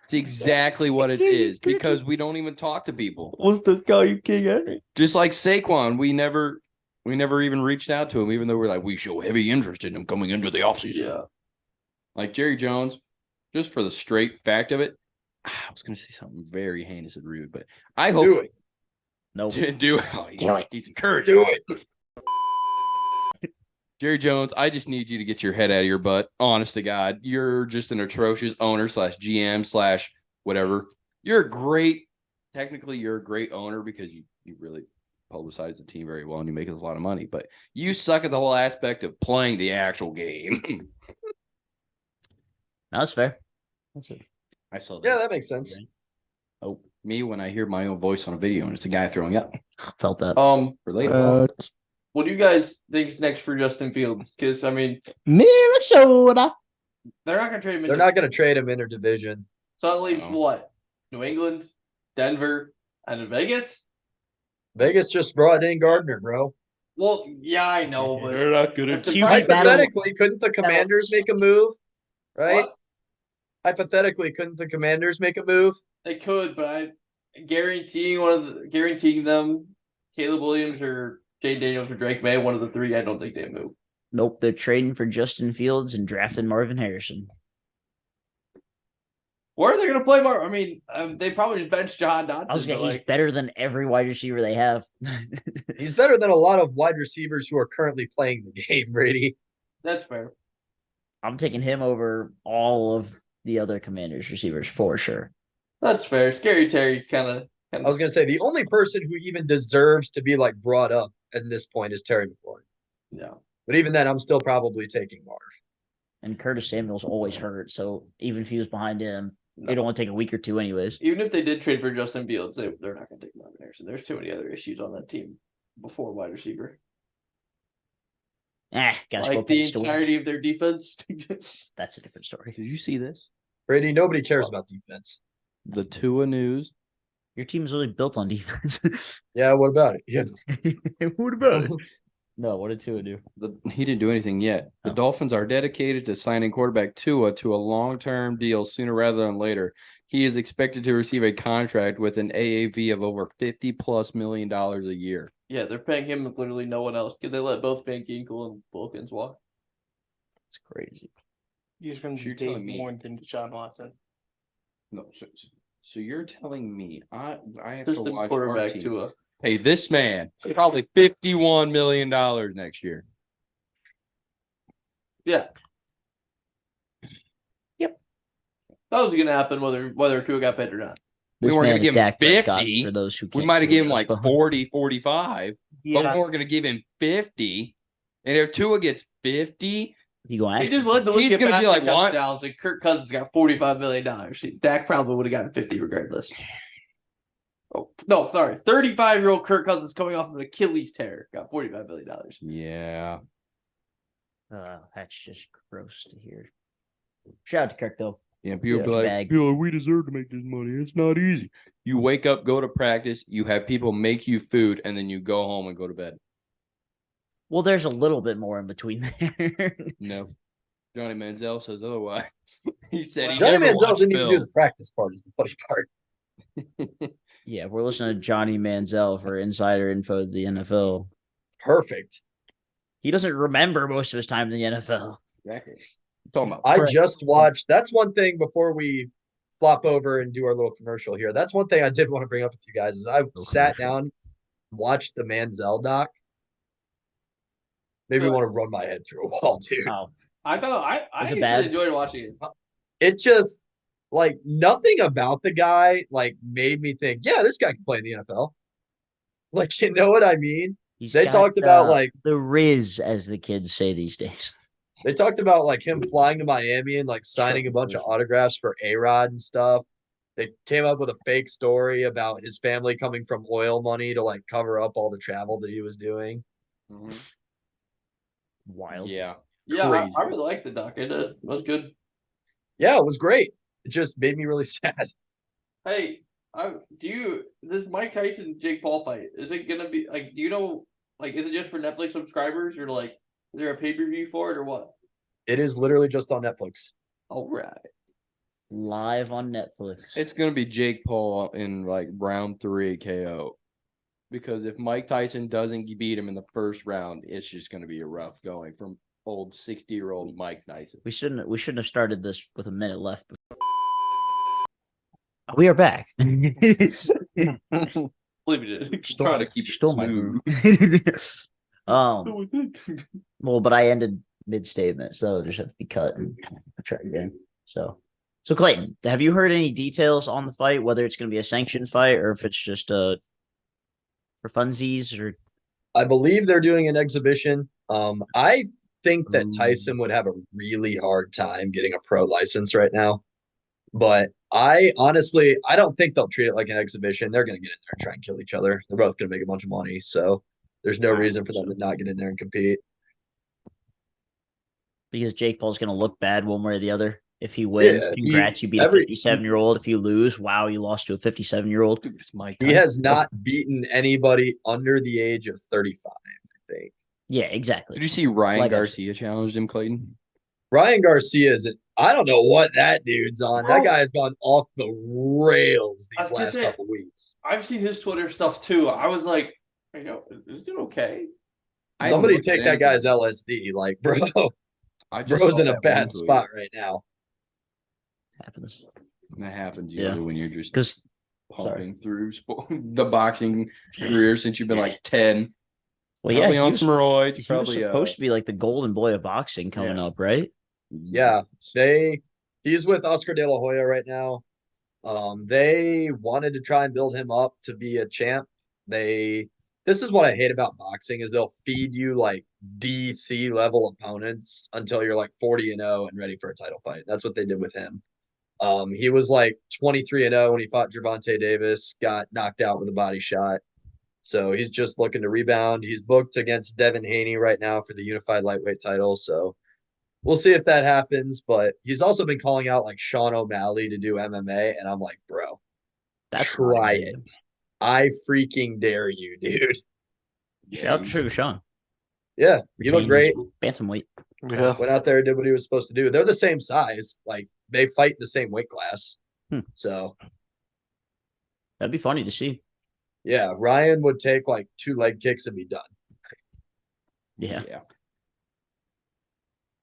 It's exactly what it is, because we don't even talk to people. What's the call you King Henry? Just like Saquon, we never even reached out to him, even though we're like, we show heavy interest in him coming into the offseason. Yeah. Like Jerry Jones, just for the straight fact of it, I was going to say something very heinous and rude, but I hope Do it. nope. do it. He's encouraged. Do it. Jerry Jones, I just need you to get your head out of your butt. Honest to God, you're just an atrocious owner / GM / whatever. You're a great owner because you really publicize the team very well and you make us a lot of money, but you suck at the whole aspect of playing the actual game. That's fair. That's fair. I saw that. Yeah, that makes sense. Oh, me when I hear my own voice on a video and it's a guy throwing up. Felt that. For later. What do you guys think's next for Justin Fields? Because I mean, Minnesota. they're not gonna trade him. They're not going to trade him interdivision. So that leaves No. what? New England, Denver, and Vegas. Vegas just brought in Gardner, bro. Well, yeah, I know, but They're not gonna That's a QB private- battle. Hypothetically, couldn't the Commanders make a move? Right? What? Hypothetically, couldn't the Commanders make a move? They could, but I guaranteeing them Caleb Williams or Jay Daniels or Drake May, one of the three. I don't think they move. Nope. They're trading for Justin Fields and drafting Marvin Harrison. Where are they going to play more? I mean, they probably just bench John Dodson. I was gonna, but, he's better than every wide receiver they have. He's better than a lot of wide receivers who are currently playing the game, Brady. that's fair. I'm taking him over all of the other Commanders receivers for sure. That's fair. Scary Terry's kind of. I was going to say the only person who even deserves to be like brought up at this point is Terry McLaurin. Yeah. But even then, I'm still probably taking Marv. And Curtis Samuel's always hurt, so even if he was behind him, it'd only take a week or two anyways. Even if they did trade for Justin Fields, they're not going to take Marvin Harrison. There's too many other issues on that team before wide receiver. Gotta Like score the points to win. entirety of their defense. That's a different story. Did you see this? Brady, nobody cares about defense. The Tua news. Your team's really built on defense. Yeah, what about it? Yeah. What about it? No, what did Tua do? He didn't do anything yet. The Oh. Dolphins are dedicated to signing quarterback Tua to a long-term deal sooner rather than later. He is expected to receive a contract with an AAV of over $50+ million a year. Yeah, they're paying him with literally no one else. Because they let both Van Ginkel and Wilkins walk. It's crazy. He's going So to you're be telling paid me- more than Deshaun Watson. No, so you're telling me I have Just to a watch our quarterback team to a. pay this man probably $51 million next year. Yeah. Yep. That was going to happen whether Tua got paid or not. We This weren't man gonna is give him Dak Prescott 50. for those who We can't might have hear given him us, like but 40, 45, but we Yeah. weren't going to give him 50. And if Tua gets 50, You going He after just led the league He's in gonna be passing like, what? touchdowns, and Kirk Cousins got $45 million. See, Dak probably would have gotten 50 regardless. Oh no, sorry. 35-year-old Kirk Cousins coming off of an Achilles tear got $45 million. Yeah. That's just gross to hear. Shout out to Kirk though. Yeah, people Yeah. be like, Bag. we deserve to make this money. It's not easy. You wake up, go to practice, you have people make you food, and then you go home and go to bed. Well, there's a little bit more in between there. No. Johnny Manziel says otherwise. He said he Johnny never Manziel watched didn't even do film. the practice part. Is the funny part. Yeah, we're listening to Johnny Manziel for insider info of the NFL. Perfect. He doesn't remember most of his time in the NFL. Exactly. Talking about I just watched. That's one thing before we flop over and do our little commercial here. That's one thing I did want to bring up with you guys is I sat down, watched the Manziel doc. Maybe want to run my head through a wall, dude. Oh, I thought I Is it actually bad? enjoyed watching it. It just like nothing about the guy like made me think, yeah, this guy can play in the NFL. Like, you know what I mean? he's They got, talked about like the Riz, as the kids say these days. they talked about like him flying to Miami and like signing a bunch of autographs for A-Rod and stuff. They came up with a fake story about his family coming from oil money to like cover up all the travel that he was doing. Wild. Yeah. Yeah, Crazy. I really liked the doc. It was good. Yeah, it was great. It just made me really sad. Hey, this Mike Tyson Jake Paul fight, is it gonna be like, do you know, like, is it just for Netflix subscribers, or like, is there a pay-per-view for it, or what? It is literally just on Netflix. All right. Live on Netflix. It's going to be Jake Paul in like round 3 KO. Because if Mike Tyson doesn't beat him in the first round, it's just going to be a rough going from old 60-year-old Mike Tyson. We shouldn't have started this with a minute left. We are back. Believe me, did. Trying to keep it Stole my smooth. well, but I ended mid statement, so it'll just have to be cut and try again. So Clayton, have you heard any details on the fight? Whether it's going to be a sanctioned fight or if it's just for funsies? Or I believe they're doing an exhibition. I think that Tyson would have a really hard time getting a pro license right now. But I don't think they'll treat it like an exhibition. They're going to get in there and try and kill each other. They're both going to make a bunch of money. So there's no reason for them to not get in there and compete. Because Jake Paul's going to look bad one way or the other. If he wins, congrats, you beat a 57-year-old. If you lose, wow, you lost to a 57-year-old. He has not beaten anybody under the age of 35, I think. Yeah, exactly. Did you see Ryan Garcia challenged him, Clayton? Ryan Garcia I don't know what that dude's on. That guy has gone off the rails these last couple weeks. I've seen his Twitter stuff too. I was like, is it okay? Somebody take that guy's LSD. Like, bro. Bro's in a bad spot right now. Happens. That happens usually when you're just because pumping through the boxing career since you've been like 10. Well, yeah, on some steroids. He was supposed to be like the golden boy of boxing coming up, right? Yeah, he's with Oscar De La Hoya right now. They wanted to try and build him up to be a champ. This is what I hate about boxing is they'll feed you like DC level opponents until you're like 40-0 and ready for a title fight. That's what they did with him. He was like 23-0 when he fought Gervonta Davis, got knocked out with a body shot. So he's just looking to rebound. He's booked against Devin Haney right now for the unified lightweight title. So we'll see if that happens. But he's also been calling out like Sean O'Malley to do MMA. And I'm like, bro, try it. I freaking dare you, dude. Shout out to Sugar Sean. Yeah, you look great. Bantamweight. Yeah. Went out there and did what he was supposed to do. They're the same size. Like, they fight the same weight class. So that'd be funny to see. Yeah, Ryan would take like 2 leg kicks and be done. Yeah.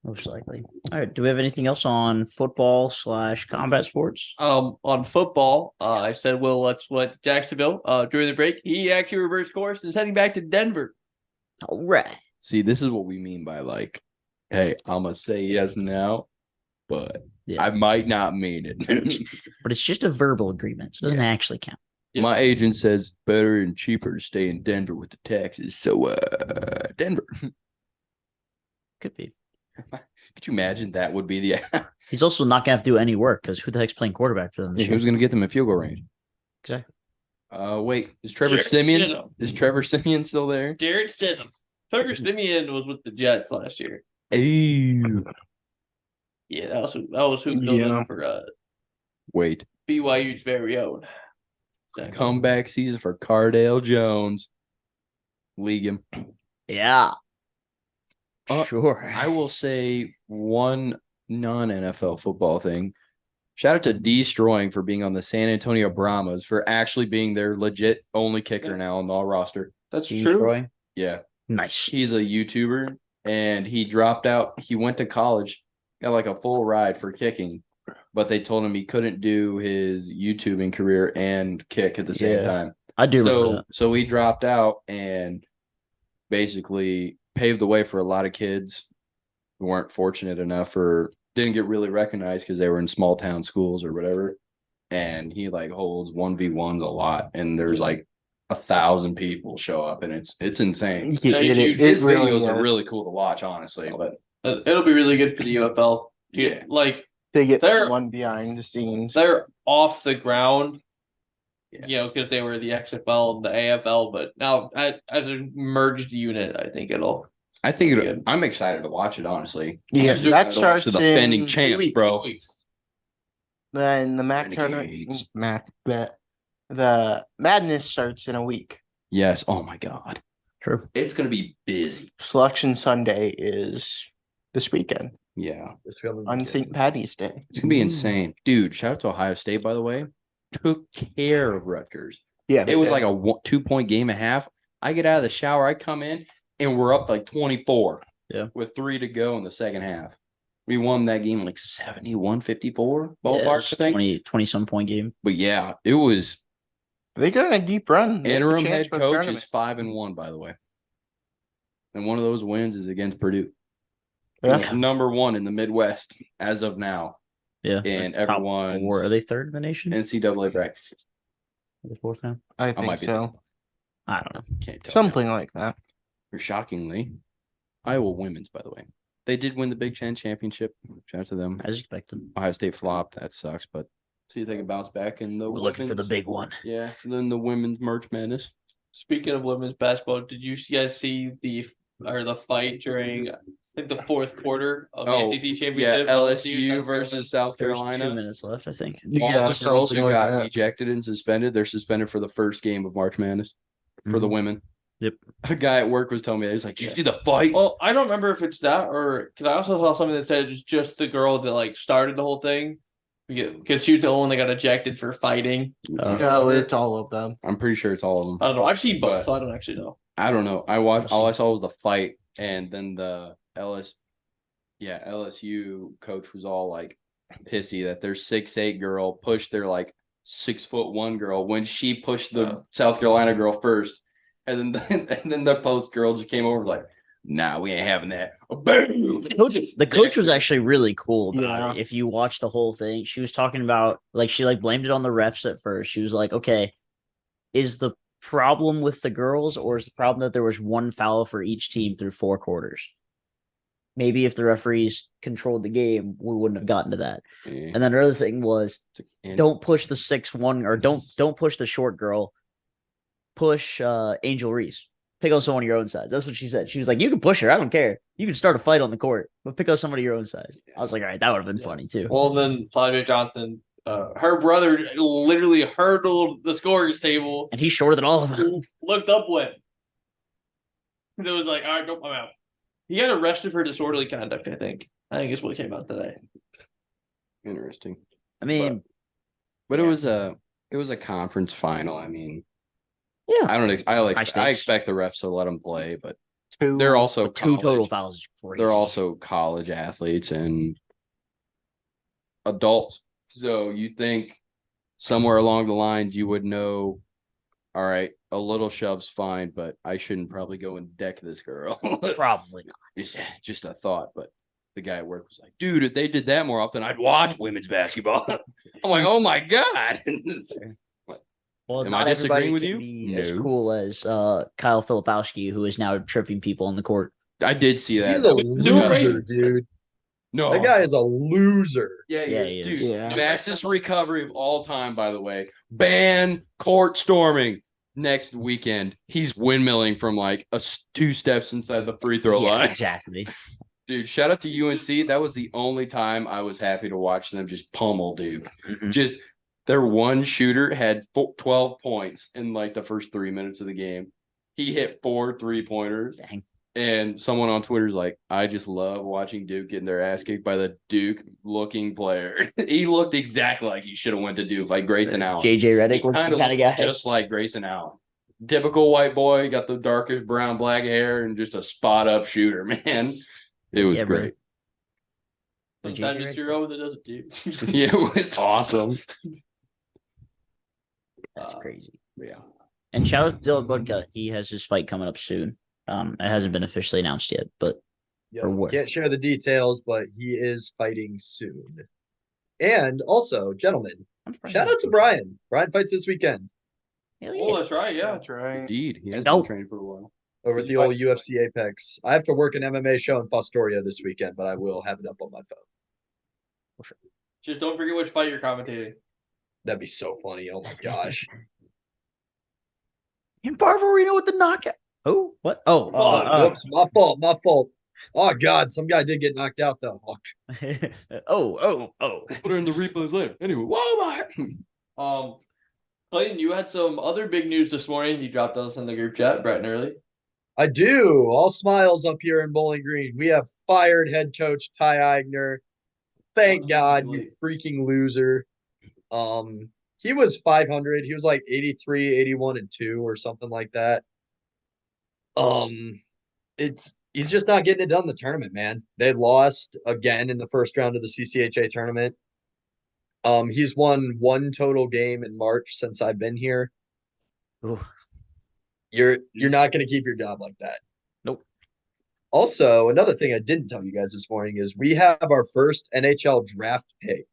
Most likely. All right. Do we have anything else on football / combat sports? On football, I said, well, let's let Jacksonville during the break. He actually reversed course and is heading back to Denver. All right. See, this is what we mean by like, hey, I'm going to say yes now, but I might not mean it. But it's just a verbal agreement. So it doesn't actually count. My agent says better and cheaper to stay in Denver with the taxes. So, Denver. Could be. Could you imagine that would be the... He's also not going to have to do any work because who the heck's playing quarterback for them this year? Who's going to get them in field goal range? Exactly. Wait, is Trevor Jared Simeon? Stidham. Is Trevor Simeon still there? Jared Stidham. Trevor Simeon was with the Jets last year. Ew. Yeah, that was who filled Yeah. in for Wait, BYU's very own. comeback season for Cardale Jones. League him. Yeah. Uh, Sure. I will say one non-NFL football thing. Shout out to Destroying for being on the San Antonio Brahmas for actually being their legit only kicker now on the all roster. That's Steve true. Troy. Yeah. Nice. He's a YouTuber and he dropped out. He went to college, got like a full ride for kicking, but they told him he couldn't do his YouTubing career and kick at the same Yeah. time. I do remember that. So he dropped out and basically paved the way for a lot of kids who weren't fortunate enough or didn't get really recognized because they were in small town schools or whatever. And he like holds 1v1s a lot, and there's like 1,000 people show up, and it's insane. Yeah, His really videos is. are really cool to watch, honestly. But It'll be really good for the UFL. Yeah. Like They get They're- someone behind the scenes. they're off the ground. Yeah. You know, because they were the XFL and the AFL, but now as a merged unit, I think it'll. I think Good. I'm excited to watch it, honestly. Yeah, I'm just that excited to watch starts the defending in champs, 2 weeks, bro. 2 weeks. Then the Renegades. the Madness starts in a week. Yes. Oh my God. True. It's gonna be busy. Selection Sunday is this weekend Yeah. This coming on weekend. St. Patty's Day. It's gonna be insane, dude. Shout out to Ohio State, by the way. Took care of Rutgers. Yeah, It was like a 2-point game and a half. I get out of the shower, I come in, and we're up like 24. Yeah. With 3 to go in the second half. We won that game like 71-54 Yeah, it ballpark, was I think. 20 some point game. But yeah, it was they got a deep run. They have a interim chance head for the coach tournament. is 5-1, by the way. And one of those wins is against Purdue. Yeah. Number 1 in the Midwest as of now. Yeah. And Top everyone four. Are they third in the nation? NCAA bracket. Are they fourth now? I I think might be so. I don't know. Can't tell. Something like that. Or shockingly, Iowa women's, by the way. They did win the Big Ten championship. Shout out to them. As expected. Ohio State flopped. That sucks, but see if they can bounce back in the We're looking for the women's- big one. Yeah, and then the women's March Madness. Speaking of women's basketball, did you guys see the fight during I think the fourth quarter of the Oh, SEC Yeah, championship? LSU versus South There's 2 Carolina. minutes left, I think. All the girls something who like got that. ejected and suspended, they're suspended for the first game of March Madness for the Mhm. women. Yep. A guy at work was telling me, he's like, "You see the fight?" Well, I don't remember if it's that or because I also saw something that said it's just the girl that like started the whole thing because she was the only one that got ejected for fighting. No, it's all of them. I'm pretty sure it's all of them. I don't know. I've seen both, But- so I don't actually know. I don't know. I watched. All I saw was the fight, and then the LSU coach was all like pissy that their 6'8" girl pushed their like 6'1" girl when she pushed the South Carolina girl first, and then the post girl just came over like, "Nah, we ain't having that." Boom! The coach was actually really cool about Yeah. it. If you watch the whole thing, she was talking about like she like blamed it on the refs at first. She was like, "Okay, is the problem with the girls, or is the problem that there was one foul for each team through 4 quarters? Maybe if the referees controlled the game, we wouldn't have gotten to that." Yeah. And then the other thing was, And- don't push the 6'1" or don't push the short girl. Push Angel Reese. Pick on someone of your own size. That's what she said. She was like, "You can push her. I don't care. You can start a fight on the court, but pick on somebody your own size." I was like, "All right, that would have been funny too." Well, then Flavia Johnson, her brother literally hurdled the scorer's table, And he's shorter than all of them. looked up when it was like, "All right, nope, I'm out." He got arrested for disorderly conduct. I think is what came out today. Interesting. I mean, But it was a conference final. I mean, yeah, I don't. High I stakes. expect the refs to let them play, but Two. they're also but 2 total college- fouls is crazy. They're also college athletes and adults. So you think somewhere along the lines you would know, all right, a little shove's fine, but I shouldn't probably go and deck this girl. probably not. just a thought, but the guy at work was like, dude, if they did that more often, I'd watch women's basketball. I'm like, oh my God. Well, Am not I disagreeing everybody with can you? be as No. cool as Kyle Filipowski, who is now tripping people on the court. I did see that. He's a Do loser, crazy. dude. No, That guy is a loser. Yeah, Yeah, he he is, is. dude. Yeah. Fastest recovery of all time, by the way. Ban court storming next weekend. He's windmilling from like 2 steps inside the free throw Yeah, line. exactly. Dude, shout out to UNC. That was the only time I was happy to watch them just pummel Duke. Mhm. Just their one shooter had 12 points in like the first 3 minutes of the game. He hit 4 3-pointers. Dang. And someone on Twitter's like, I just love watching Duke getting their ass kicked by the Duke looking player. He looked exactly like he should have went to Duke, like Grayson Allen. JJ He Redick kind of kind of guy. just like Grayson Allen. Typical white boy, got the darkest brown black hair and just a spot up shooter, man. It was Yeah, bro. great. Sometimes JJ it's your own that does it too. Yeah, it was awesome. That's crazy. Yeah. And shout out to Dylan Budka. He has his fight coming up soon. It hasn't been officially announced yet, but Yeah, Or what? can't share the details, but he is fighting soon. And also, gentlemen, I'm surprised shout he's- out to Brian. Brian fights this weekend Hell Oh, yeah. that's right. Yeah. That's right. Indeed. He has Go. been training for a while. over at Did the you old fight- UFC Apex. I have to work an MMA show in Fostoria this weekend, but I will have it up on my phone. Just don't forget which fight you're commentating. That'd be so funny. Oh my gosh. And Barbarino with the knockout. Oh, what? Oh, Whoops, my fault. My fault. Oh God, some guy did get knocked out though. oh. Put her in the replays later. Anyway, whoa, my. Clayton, you had some other big news this morning. You dropped us in the group chat, bright and early. I do. All smiles up here in Bowling Green. We have fired head coach Ty Eigner. Thank God, you freaking loser. He was 500. He was like 83, 81, and 2 or something like that. He's just not getting it done in the tournament, man. They lost again in the first round of the CCHA tournament. He's won 1 total game in March since I've been here. Ooh. You're not going to keep your job like that. Nope. Also, another thing I didn't tell you guys this morning is we have our first NHL draft pick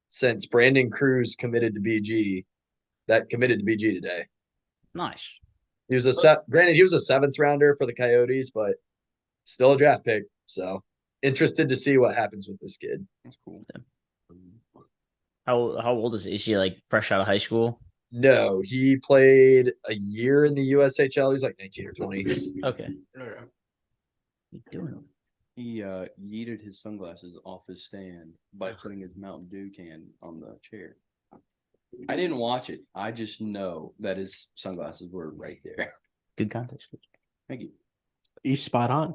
since Brandon Cruz committed to BG. That committed to BG today. Nice. He was granted he was a 7th rounder for the Coyotes, but still a draft pick. So interested to see what happens with this kid. That's cool. How old is he? Is he like fresh out of high school? No, he played a year in the USHL. He's like 19 or 20. Okay. What you doing? He yeeted his sunglasses off his stand by putting his Mountain Dew can on the chair. I didn't watch it. I just know that his sunglasses were right there. Good context. Thank you. He's spot on.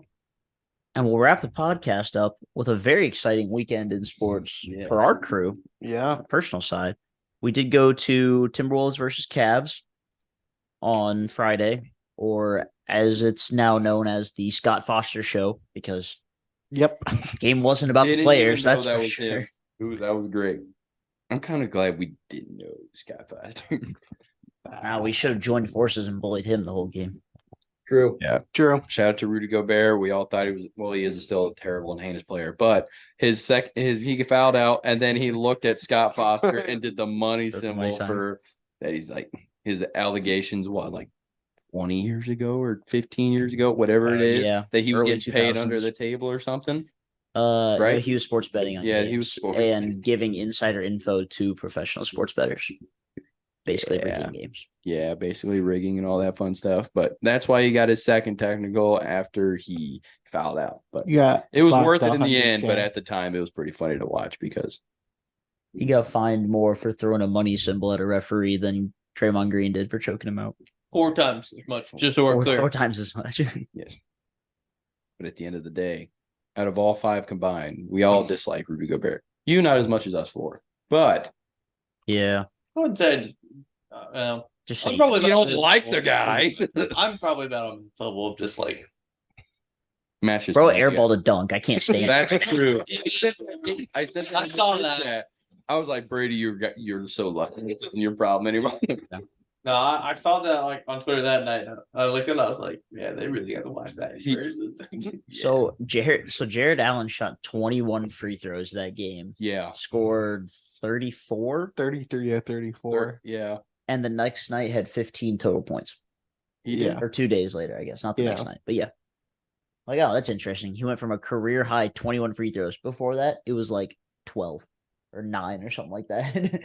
And we'll wrap the podcast up with a very exciting weekend in sports Yeah. for our crew, Yeah. personal side. We did go to Timberwolves versus Cavs on Friday, or as it's now known as the Scott Foster Show, because Yep. the game wasn't about the Didn't players. even know That's that for was sure. him. That was great. I'm kind of glad we didn't know it was Scott Foster. Now we should have joined forces and bullied him the whole game. True. True. Shout out to Rudy Gobert. We all thought he is still a terrible and heinous player, but he fouled out and then he looked at Scott Foster and did the money Took the money symbol sign. for that. He's like his allegations, like 20 years ago or 15 years ago, whatever it is, yeah, that he was early getting paid under 2000s. the table or something. No, Right? he was sports betting on Yeah, games he was sports and betting. giving insider info to professional sports bettors. Basically Yeah. rigging games. Yeah, basically rigging and all that fun stuff. But that's why he got his second technical after he fouled out. But Yeah. it was Fuck worth the it in the end. But 100K. at the time, it was pretty funny to watch because He got fined more for throwing a money symbol at a referee than Draymond Green did for choking him out. 4 times as much, just so we're clear. 4 times as much. yes. But at the end of the day, out of all 5 combined, we all dislike Rudy Gobert. You not as much as us 4, but Yeah. I would say, Just I'm saying. probably you don't about like this the guy. I'm probably about on the level of just like Match Bro, airball to dunk. I can't stand it. That's true. I said that. I in the saw group that. chat. I was like, Brady, you're so lucky. This isn't your problem anymore. No, I saw that like on Twitter that night. I looked at it, I was like, yeah, they really got to watch that. So Jared Allen shot 21 free throws that game. Yeah. Scored 34, 33 or 34. Yeah. and the next night had 15 total points. He Yeah. did. Or 2 days later, I guess. Not the next Yeah. night, but yeah. Like, oh, that's interesting. He went from a career high 21 free throws. Before that, it was like 12 or 9 or something like that.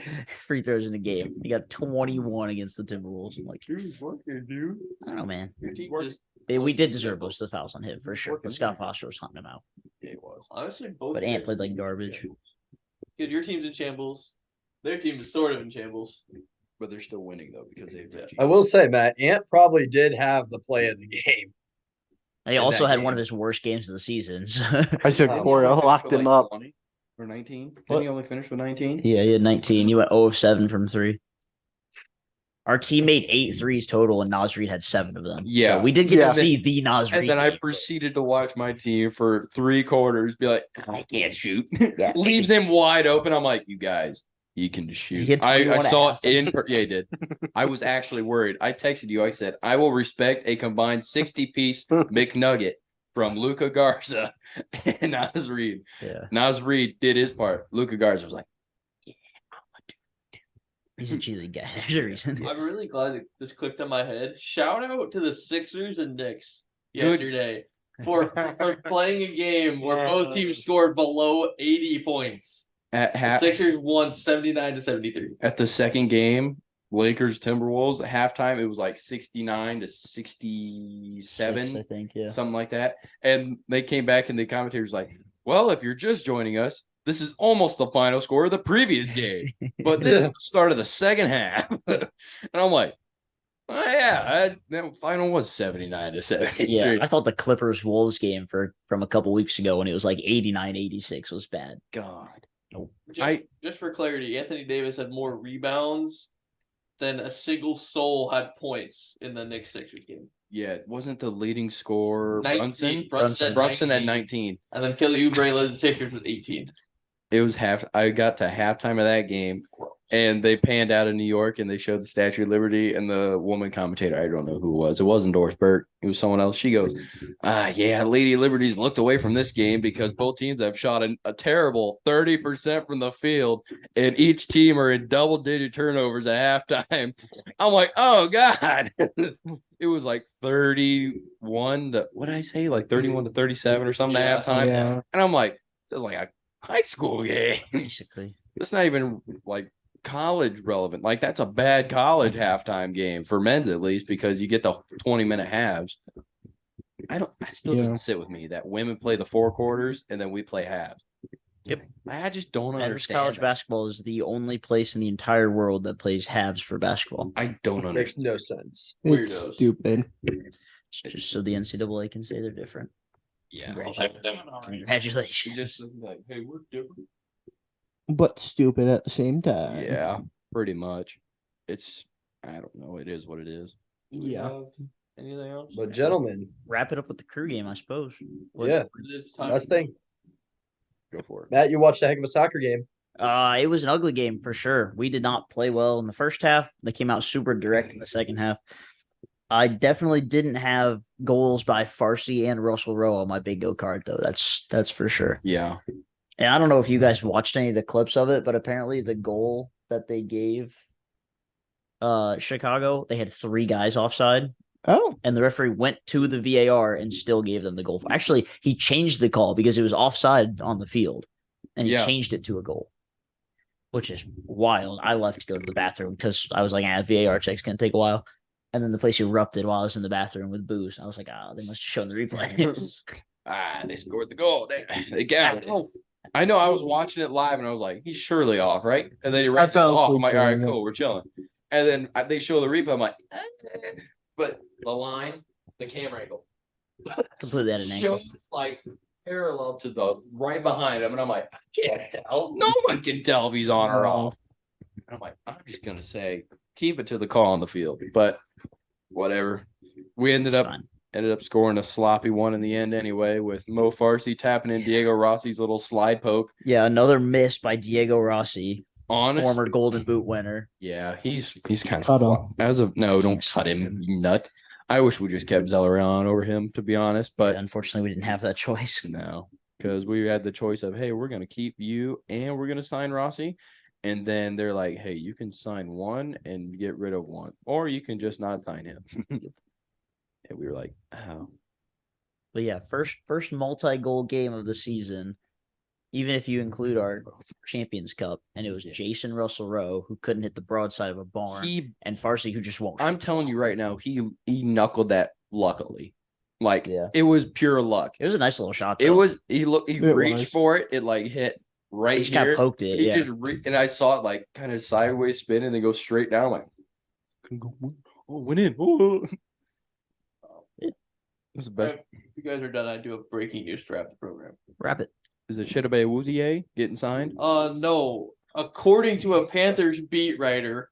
Free throws in a game. He got 21 against the Timberwolves. I'm like, dude. I don't know, man. Your team just We did deserve most of the fouls on him for sure. But Scott Foster was hunting him out. Yeah, it was. honestly both. But Ant played like garbage. Because your team's in shambles. Their team is sort of in shambles. But they're still winning though because they've I will say, Matt, Ant probably did have the play of the game. He In also that had one game. of his worst games of the season. So. I took Um, Cora, locked him up. 20 or 19. Didn't What? he only finish with 19? Yeah, he had 19. He went 0 of 7 from 3. Our team made 8 threes total, and Nas Reed had 7 of them. Yeah. So we did get Yeah. to see the Nas Reed. And then I game. proceeded to watch my team for 3 quarters be like, I can't shoot. Yeah. Leaves him wide open. I'm like, you guys, you can just He shoot. hit I 21 at saw it halftime. yeah, he did. I was actually worried. I texted you. I said, I will respect a combined 60-piece McNugget from Luca Garza and Nas Reed. Yeah. Nas Reed did his part. Luca Garza was like, He's a G League guy. There's a reason. I'm really glad that this clicked on my head. Shout out to the Sixers and Knicks Good. yesterday for playing a game where both teams scored below 80 points. at The half Sixers won 79-73. at the second game, Lakers Timberwolves at halftime, it was like 69 to 67. 6, I think, yeah. Something like that. And they came back and the commentator's like, well, if you're just joining us, this is almost the final score of the previous game. But this is the start of the second half. And I'm like, oh, yeah, that final was 79 to 73. Yeah, I thought the Clippers Wolves game from a couple weeks ago when it was like 89-86 was bad. God. Just for clarity, Anthony Davis had more rebounds than a single soul had points in the Knicks Sixers game. Yeah, wasn't the leading scorer 19, Brunson? Brunson at 19. And then Kelly Oubre led the Sixers with 18. It was I got to halftime of that game and they panned out of New York and they showed the Statue of Liberty and the woman commentator, I don't know who it was. It wasn't Doris Burke. It was someone else. She goes, yeah, Lady Liberty's looked away from this game because both teams have shot a terrible 30% from the field and each team are in double-digit turnovers at halftime. I'm like, oh, God. It was like 31 to, what did I say? Like 31 to 37 or something at halftime. Yeah. And I'm like, it was like a high school game. Basically. It's not even like college relevant. Like that's a bad college halftime game for men's at least because you get the 20-minute halves. I still doesn't sit with me that women play the 4 quarters and then we play halves. Yep. I just don't And understand. college that. basketball is the only place in the entire world that plays halves for basketball. I don't Makes understand. no sense. It's Weirdos. stupid. Just so the NCAA can say they're different. Yeah. Congratulations. Just like, hey, we're different. But stupid at the same time. Yeah, pretty much. It's I don't know. It is what it is. Yeah. Anything else? But gentlemen, Wrap it up with the crew game, I suppose. yeah, It is time. last thing. Go for it. Matt, you watched a heck of a soccer game. It was an ugly game for sure. We did not play well in the first half. They came out super direct in the second half. I definitely didn't have goals by Farsi and Russell Rowe on my bingo card, though. That's for sure. Yeah. And I don't know if you guys watched any of the clips of it, but apparently the goal that they gave Chicago, they had 3 guys offside. Oh. And the referee went to the VAR and still gave them the goal. Actually, he changed the call because it was offside on the field, and he Yeah. changed it to a goal, which is wild. I left to go to the bathroom because I was like, VAR checks can take a while. And then the place erupted while I was in the bathroom with booze. I was like, they must have shown the replay. They scored the goal. They got it. I know I was watching it live and I was like, he's surely off, right? And then he writes fell off. I'm asleep like, all right, during it. cool, we're chilling. And then they show the replay. I'm like, but the line, the camera angle, Completely at an angle. shows like parallel to the right behind him. And I'm like, I can't tell. No one can tell if he's on or off. And I'm like, I'm just gonna say, keep it to the call on the field. But whatever. We ended It's up fine. scoring a sloppy one in the end anyway, with Mo Farsi tapping in Diego Rossi's little slide poke. Yeah, another miss by Diego Rossi, Honest, former Golden Boot winner. yeah, he's kind Cut of him. as of no, don't cut him, you nut. I wish we just kept Zelleron over him, to be honest, but But unfortunately, we didn't have that choice. no, because we had the choice of, hey, we're gonna keep you and we're gonna sign Rossi, and then they're like, hey, you can sign one and get rid of one, or you can just not sign him. And we were like, oh, But yeah, first multi-goal game of the season, even if you include our Champions Cup, and it was Jason Russell Rowe who couldn't hit the broadside of a barn, and Farsi who just won't. I'm telling you right now, he knuckled that luckily. Like Yeah. it was pure luck. It was a nice little shot. It Though. was he reached was. for it. It like hit right He just kind here. of poked it. He Yeah. just and I saw it like kind of sideways spin and then go straight down. Like, went in. Oh. It was the best. If you guys are done, I do have breaking news to wrap the program. Wrap it. Is it Chidobe Awuzie getting signed? No. According to a Panthers beat writer,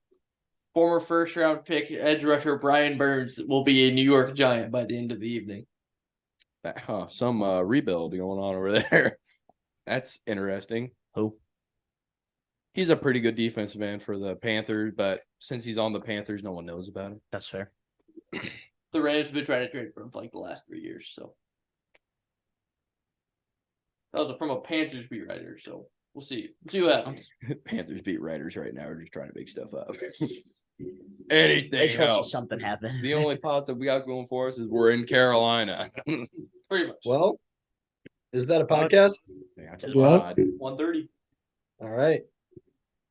former first round pick edge rusher Brian Burns will be a New York Giant by the end of the evening. Some rebuild going on over there. That's interesting. Who? He's a pretty good defensive end for the Panthers, but since he's on the Panthers, no one knows about him. That's fair. The Rams have been trying to trade for him for like the last 3 years, so that was from a Panthers beat writer. So we'll see. We'll see what happens. Panthers beat writers right now are just trying to make stuff up. Anything I just want to see else? something happen. The only positive we got going for us is we're in Carolina. Pretty much. Well, is that a podcast? Yeah, Yeah. 130. All right.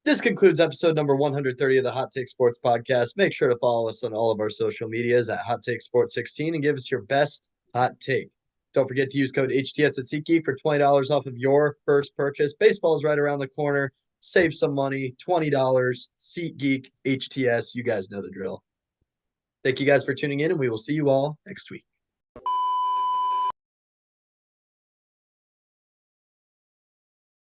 This concludes episode number 130 of the Hot Take Sports Podcast. Make sure to follow us on all of our social medias at Hot Take Sports 16 and give us your best hot take. Don't forget to use code HTS at SeatGeek for $20 off of your first purchase. Baseball is right around the corner. Save some money. $20. SeatGeek, HTS. You guys know the drill. Thank you guys for tuning in, and we will see you all next week.